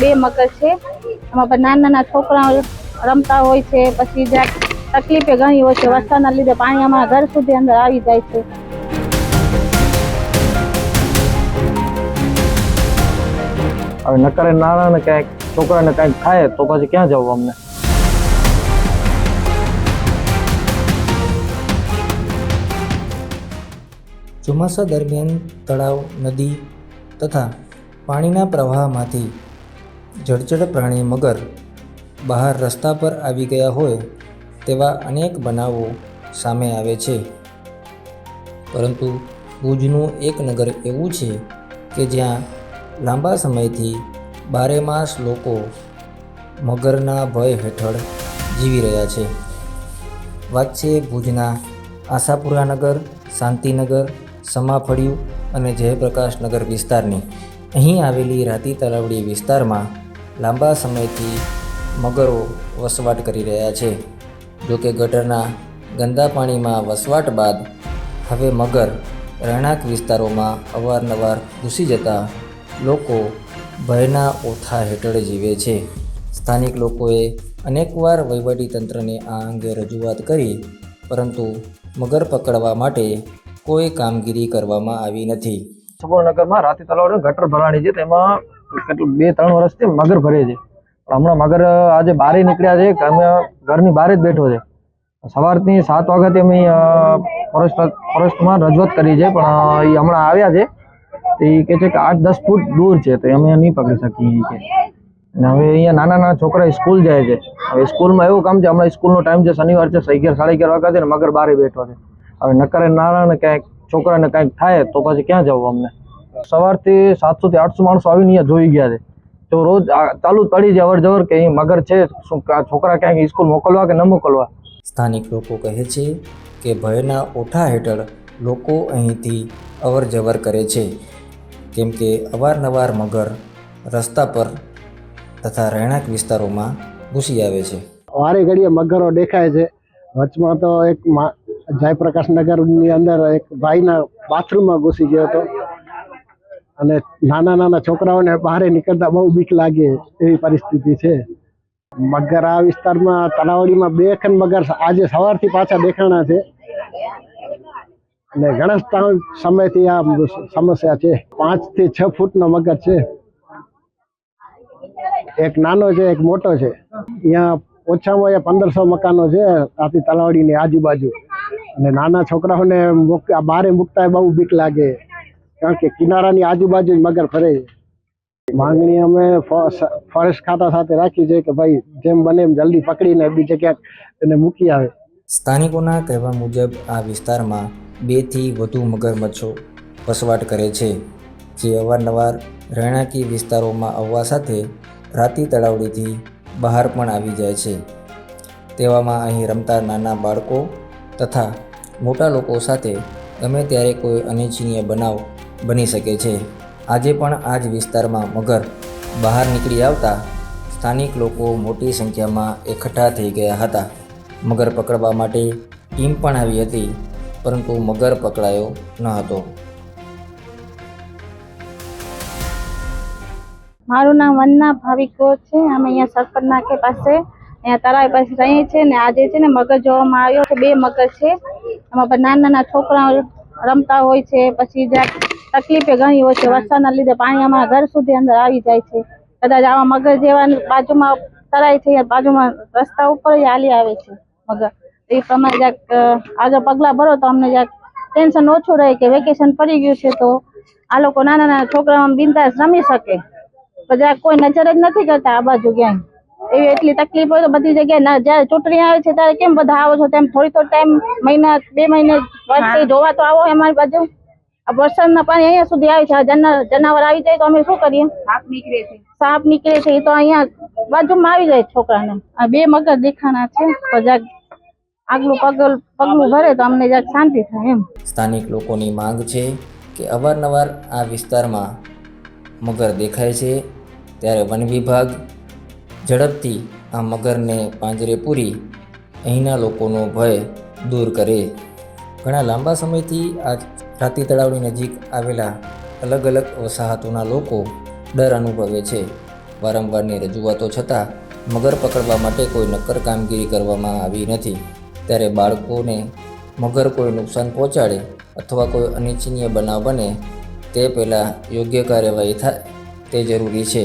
બે મગર છે. એમાં પણ નાના છોકરાઓ રમતા હોય છે. પછી જ્યાં તકલીફે ઘણી હોય છે, વરસાદના લીધે પાણી અમારા ઘર સુધી અંદર આવી જાય છે. હવે નકરે નાણાંને ક્યાંક છોકરાને કંઈક થાય તો પછી ક્યાં જવું અમને? ચોમાસા દરમિયાન તળાવ, નદી તથા પાણીના પ્રવાહમાંથી જળચર પ્રાણી મગર બહાર રસ્તા પર આવી ગયા હોય તેવા અનેક બનાવો સામે આવે છે. પરંતુ ભુજનું એક નગર એવું છે કે જ્યાં લાંબા સમયથી બારેમાસ લોકો મગરના ભય હેઠળ જીવી રહ્યા છે. વાત છે ભુજના આશાપુરા નગર, શાંતિનગર, સમાફળિયું અને જયપ્રકાશનગર વિસ્તારની. અહીં આવેલી રાતી તલાવડી વિસ્તારમાં લાંબા સમયથી મગરો વસવાટ કરી રહ્યા છે. જોકે ગટરના ગંદા પાણીમાં વસવાટ બાદ હવે મગર રહેણાંક વિસ્તારોમાં અવારનવાર ઘૂસી જતા લોકો ભયના ઓથા હેઠળ જીવે છે. સ્થાનિક લોકોએ અનેકવાર વહીવટીતંત્રને આ અંગે રજૂઆત કરી, પરંતુ મગર પકડવા માટે કોઈ કામગીરી કરવામાં આવી નથી. સુપરનગરમાં રાતી તલાવડી ગટર ભરાણી છે, તેમાં કેટલું 2-3 વર્ષથી મગર ભરે છે. પણ હમણાં મગર આજે બહાર નીકળ્યા છે કે અમે ઘરની બહાર જ બેઠો છે. સવારની 7 વાગ્યાથી અમે ફોરેસ્ટમાં રજૂઆત કરી છે, પણ એ હમણાં આવ્યા છે. એ કહે છે કે 8-10 ફૂટ દૂર છે, તો અમે નહીં પકડી શકીએ કે. અને હવે અહીંયા નાના છોકરા સ્કૂલ જાય છે. હવે સ્કૂલમાં એવું કામ છે, હમણાં સ્કૂલનો ટાઈમ છે, શનિવાર છે, 11-11:30 વાગ્યા છે ને મગર બહાર બેઠો છે. હવે નકરે નાણાંને ક્યાંક છોકરાને કંઈક થાય તો પછી ક્યાં જવું અમને? સવારથી 700 થી 800 માણસો આવીને અહીંયા જોઈ ગયા છે. તો રોજ ચાલુ પડી છે અવર જવર કે અહીં મગર છે, છોકરા ક્યાંક સ્કૂલ મોકલવા કે ન મોકલવા. સ્થાનિક લોકો કહે છે કે ભયના ઓઠા હેઠળ લોકો અહીંથી અવર જવર કરે છે, કેમ કે અવારનવાર મગર રસ્તા પર તથા રહેણાંક વિસ્તારોમાં ઘૂસી આવે છે. વારે ઘડીએ મગરો દેખાય છે. વચમાં તો એક જયપ્રકાશનગરની અંદર એક ભાઈના બાથરૂમમાં ઘૂસી ગયો હતો અને નાના છોકરાઓને બહાર નીકળતા બહુ બીક લાગે એવી પરિસ્થિતિ છે. મગર આ વિસ્તારમાં તલાવડીમાં 2 મગર આજે સવારથી પાછા દેખાણા છે અને ઘણા સમયથી આ સમસ્યા છે. 5 થી 6 ફૂટનો મગર છે. એક નાનો છે, એક મોટો છે. અહીંયા ઓછામાં ઓછા 1500 મકાનો છે રાતી તલાવડીની આજુબાજુ, અને નાના છોકરાઓને બહાર મૂકતા બહુ બીક લાગે, કારણ કે કિનારાની આજુબાજુ જ મગર ફરે છે. માંગણી અમે ફોરેસ્ટ ખાતા સાથે રાખી છે કે ભાઈ જેમ બને એમ જલ્દી પકડીને બીજે ક્યાંક એને મૂકી આવે. સ્થાનિકોના કહેવા મુજબ આ વિસ્તારમાં 2 થી વધુ મગરમચ્છો વસવાટ કરે છે, જે અવારનવાર રહેણાંકી વિસ્તારોમાં આવવા સાથે રાતી તળાવડીથી બહાર પણ આવી જાય છે. તેવામાં અહીં રમતા નાના બાળકો તથા મોટા લોકો સાથે ગમે ત્યારે કોઈ અનિચ્છનીય બનાવ બની શકે છે. આજે પણ આ જ વિસ્તારમાં મગર બહાર નીકળી આવતા સ્થાનિક લોકો મોટી સંખ્યામાં એકઠા થઈ ગયા હતા. મગર પકડવા માટે ટીમ પણ આવી હતી, પરંતુ મગર પકડાયો ન હતો. મારું નામ વંદના ભાવિકો છે. અમે અહીંયા સરપંચ નાકે પાસે અહીંયા તળાવ પાસે રહીએ છીએ ને આજે છે ને મગર જોવામાં આવ્યો છે. 2 મગર છે. એમાં પણ નાના છોકરાઓ રમતા હોય છે. પછી જ્યાં તકલીફે ઘણી હોય છે, વરસાદના લીધે પાણી અમારા ઘર સુધી અંદર આવી જાય છે. કદાચ આવા મગર જેવા બાજુમાં તળાવ છે, બાજુમાં રસ્તા ઉપર હાલી આવે છે મગર. એ પ્રમાણે જ્યાં આગળ પગલાં ભરો તો અમને જ્યાં ટેન્શન ઓછું રહે કે વેકેશન પડી ગયું છે તો આ લોકો નાના છોકરાઓ બિંદાસ રમી શકે. જ્યાં કોઈ નજર જ નથી કરતા આ બાજુ ક્યાંય, એવી એટલી તકલીફ હોય તો બધી જગ્યાએ જયારે ચૂંટણી આવે છે ત્યારે કેમ બધા આવો છો? તેમ થોડી ટાઈમ, 1-2 મહિને વર્ષે જોવા તો આવો અમારી બાજુ. આ વરસાદના પાણી અહીંયા સુધી આવે છે. જનાવર આવી જાય તો અમે શું કરીએ? સાપ નીકળે છે એ તો અહીંયા બાજુમાં આવી જાય છોકરાને. આ 2 મગર દેખાણા છે, તો જ્યાં આગલું પગલું ભરે તો અમને જ્યાં શાંતિ થાય એમ. સ્થાનિક લોકોની માંગ છે કે અવારનવાર આ વિસ્તારમાં મગર દેખાય છે, ત્યારે વન વિભાગ ઝડપથી આ મગરને પાંજરે પૂરી અહીંના લોકોનો ભય દૂર કરે. ઘણા લાંબા સમયથી આ રાતી તળાવની નજીક આવેલા અલગ અલગ વસાહતોના લોકો ડર અનુભવે છે, વારંવારની રજૂઆતો છતાં મગર પકડવા માટે કોઈ નક્કર કામગીરી કરવામાં આવી નથી, ત્યારે બાળકોને મગર કોઈ નુકસાન પહોંચાડે અથવા કોઈ અનિચ્છનીય બનાવ બને તે પહેલાં યોગ્ય કાર્યવાહી થાય તે જરૂરી છે.